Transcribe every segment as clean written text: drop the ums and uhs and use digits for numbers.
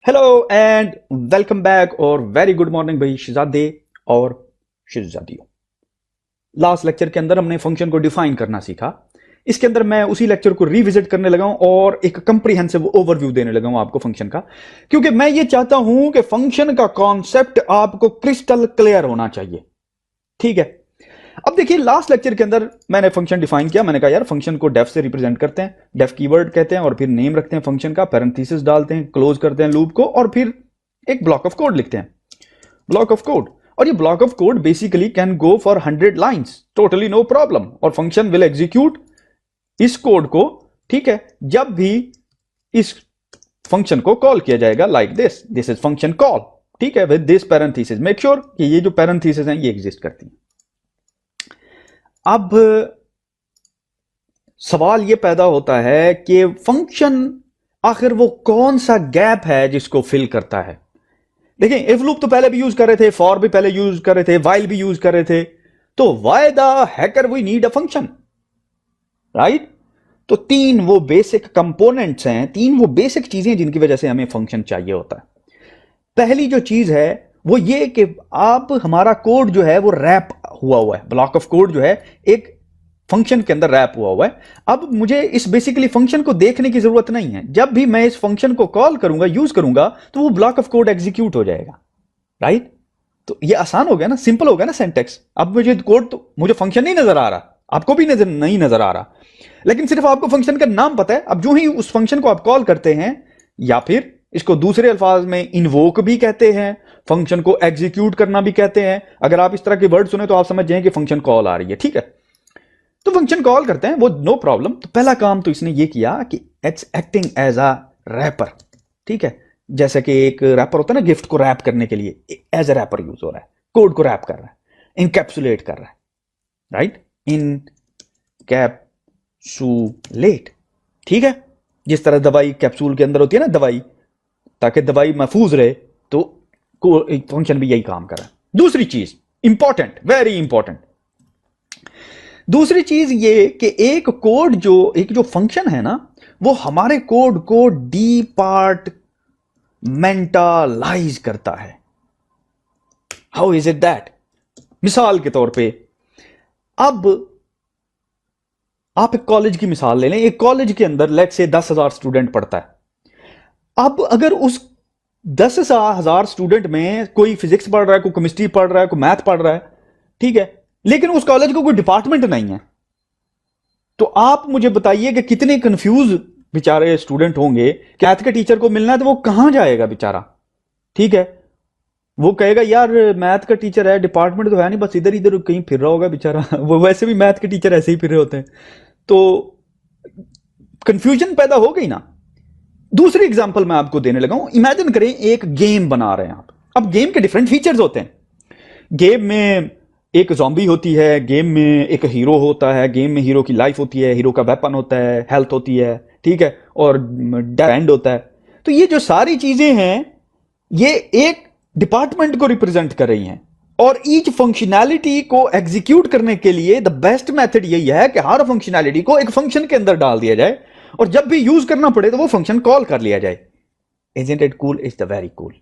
Hello and welcome back और very good morning भाई शहजादे और शहजादियों। लास्ट लेक्चर के अंदर हमने फंक्शन को डिफाइन करना सीखा। इसके अंदर मैं उसी लेक्चर को रिविजिट करने लगा हूं और एक कंप्रीहेंसिव ओवरव्यू देने लगा हूं आपको फंक्शन का, क्योंकि मैं ये चाहता हूं कि फंक्शन का कॉन्सेप्ट आपको क्रिस्टल क्लियर होना चाहिए। ठीक है, अब देखिए लास्ट लेक्चर के अंदर मैंने फंक्शन डिफाइन किया। मैंने कहा यार फंक्शन को डेफ से रिप्रेजेंट करते हैं, डेफ कीवर्ड कहते हैं और फिर नेम रखते हैं फंक्शन का, पैरेंथेसिस डालते हैं, क्लोज करते हैं लूप को और फिर एक ब्लॉक ऑफ कोड लिखते हैं, ब्लॉक ऑफ कोड। और ये block of code basically can go for 100 lines, totally no problem. और फंक्शन विल एग्जीक्यूट इस कोड को, ठीक है, जब भी इस फंक्शन को कॉल किया जाएगा like this is function call, ठीक है, with this parenthesis. Make sure कि ये जो पैरेंथेसिस हैं ये एग्जिस्ट करती हैं। अब सवाल यह पैदा होता है कि फंक्शन आखिर वो कौन सा गैप है जिसको फिल करता है। देखिए इफ लूप तो पहले भी यूज कर रहे थे, फॉर भी पहले यूज कर रहे थे, व्हाइल भी यूज कर रहे थे, तो why the hacker we need a function, right. तो तीन वो बेसिक कंपोनेंट्स हैं, तीन वो बेसिक चीजें जिनकी वजह से हमें फंक्शन चाहिए होता है। पहली जो चीज है वो ये कि आप हमारा कोड जो है वो रैप हुआ है, ब्लॉक ऑफ कोड जो है एक फंक्शन के अंदर रैप हुआ है। अब मुझे इस बेसिकली फंक्शन को देखने की जरूरत नहीं है। जब भी मैं इस फंक्शन को कॉल करूंगा, यूज करूंगा, तो वो ब्लॉक ऑफ कोड एग्जीक्यूट हो जाएगा, राइट। तो ये आसान हो गया ना, सिंपल हो गया ना सिंटैक्स। अब मुझे कोड, तो मुझे फंक्शन नहीं नजर आ रहा, आपको भी नहीं नजर आ रहा, लेकिन सिर्फ आपको फंक्शन का नाम पता है। अब जो ही उस फंक्शन को आप कॉल करते हैं, या फिर इसको दूसरे अल्फाज में इन्वोक भी कहते हैं, फंक्शन को एग्जीक्यूट करना भी कहते हैं। अगर आप इस तरह के वर्ड सुने तो आप समझ जाएं कि फंक्शन कॉल आ रही है, ठीक है। तो फंक्शन कॉल करते हैं वो नो प्रॉब्लम। तो पहला काम तो इसने ये किया कि it's acting as a wrapper, ठीक है। जैसे कि एक रैपर होता है ना, गिफ्ट को रैप करने के लिए एज अ रैपर यूज हो रहा है, कोड को रैप कर रहा है, इनकैप्सुलेट कर रहा है, राइट, इनकैप्सुलेट, ठीक है। जिस तरह दवाई कैप्सूल के अंदर होती है ना दवाई, ताकि दवाई महफूज रहे, तो फंक्शन भी यही काम कर रहा है। दूसरी चीज इंपॉर्टेंट, वेरी इंपॉर्टेंट, दूसरी चीज ये कि एक जो फंक्शन है ना, वो हमारे कोड को डिपार्टमेंटलाइज करता है। How is it that? मिसाल के तौर पे, अब आप एक कॉलेज की मिसाल ले लें। एक कॉलेज के अंदर लेट से 10,000 स्टूडेंट पढ़ता है। अब अगर उस 10,000 स्टूडेंट में कोई फिजिक्स पढ़ रहा है, कोई केमिस्ट्री पढ़ रहा है, कोई मैथ पढ़ रहा है, ठीक है, लेकिन उस कॉलेज को कोई डिपार्टमेंट नहीं है, तो आप मुझे बताइए कि कितने कंफ्यूज बेचारे स्टूडेंट होंगे कि मैथ के टीचर को मिलना है तो वो कहां जाएगा बेचारा, ठीक है। वो कहेगा यार मैथ का टीचर है, डिपार्टमेंट तो है नहीं, बस इधर इधर कहीं फिर रहा होगा बेचारा। वो वैसे भी मैथ के टीचर ऐसे ही फिर रहे होते हैं, तो कंफ्यूजन पैदा हो गई ना। दूसरी एग्जांपल मैं आपको देने लगा हूं। इमेजिन करें एक गेम बना रहे हैं आप। अब गेम के डिफरेंट फीचर्स होते हैं। गेम में एक ज़ॉम्बी होती है, गेम में एक हीरो होता है, गेम में हीरो की लाइफ होती है, हीरो का वेपन होता है, हेल्थ होती है, ठीक है, और एंड होता है। तो ये जो सारी चीजें हैं ये एक डिपार्टमेंट को रिप्रेजेंट कर रही हैं, और ईच फंक्शनैलिटी को एग्जीक्यूट करने के लिए द बेस्ट मेथड यही है कि हर फंक्शनैलिटी को एक फंक्शन के अंदर डाल दिया जाए, और जब भी यूज करना पड़े तो वो फंक्शन कॉल कर लिया जाए। Isn't it cool? Is the very cool,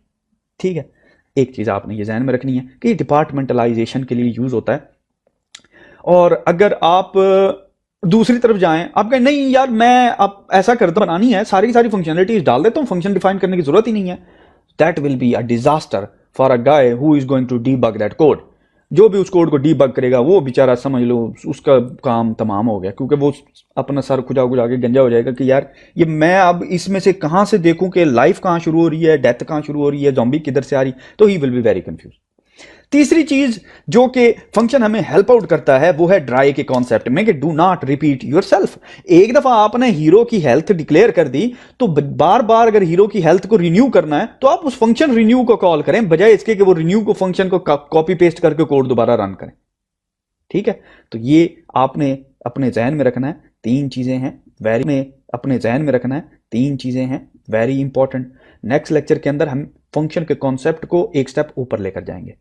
ठीक है। एक चीज आपने ये ध्यान में रखनी है कि डिपार्टमेंटलाइजेशन के लिए यूज होता है। और अगर आप दूसरी तरफ जाएं, आप कहें नहीं यार मैं अब ऐसा करता बनानी है, सारी सारी फंक्शनलिटीज डाल देता हूं, फंक्शन डिफाइन करने की जरूरत ही नहीं है, that will be a disaster for a guy who is going to debug that code. जो भी उस कोड को डीबग करेगा वो बेचारा समझ लो उसका काम तमाम हो गया, क्योंकि वो अपना सर खुजा खुजा के गंजा हो जाएगा कि यार ये मैं अब इसमें से कहां से देखूं कि लाइफ कहां शुरू हो रही है, डेथ कहां शुरू हो रही है, ज़ॉम्बी किधर से आ रही। तो he will be very confuse. तीसरी चीज जो कि फंक्शन हमें हेल्प आउट करता है वो है ड्राई के कॉन्सेप्ट में कि डू नॉट रिपीट योरसेल्फ। एक दफा आपने हीरो की हेल्थ डिक्लेयर कर दी तो बार बार अगर हीरो की हेल्थ को रिन्यू करना है तो आप उस फंक्शन रिन्यू को कॉल करें, बजाय इसके कि वो रिन्यू को फंक्शन को कॉपी पेस्ट करके कोड दोबारा रन करें, ठीक है। तो ये आपने अपने जहन में रखना है। तीन चीजें हैं वेरी में अपने जहन में रखना है, तीन चीजें हैं वेरी इंपॉर्टेंट। नेक्स्ट लेक्चर के अंदर हम फंक्शन के कॉन्सेप्ट को एक स्टेप ऊपर लेकर जाएंगे।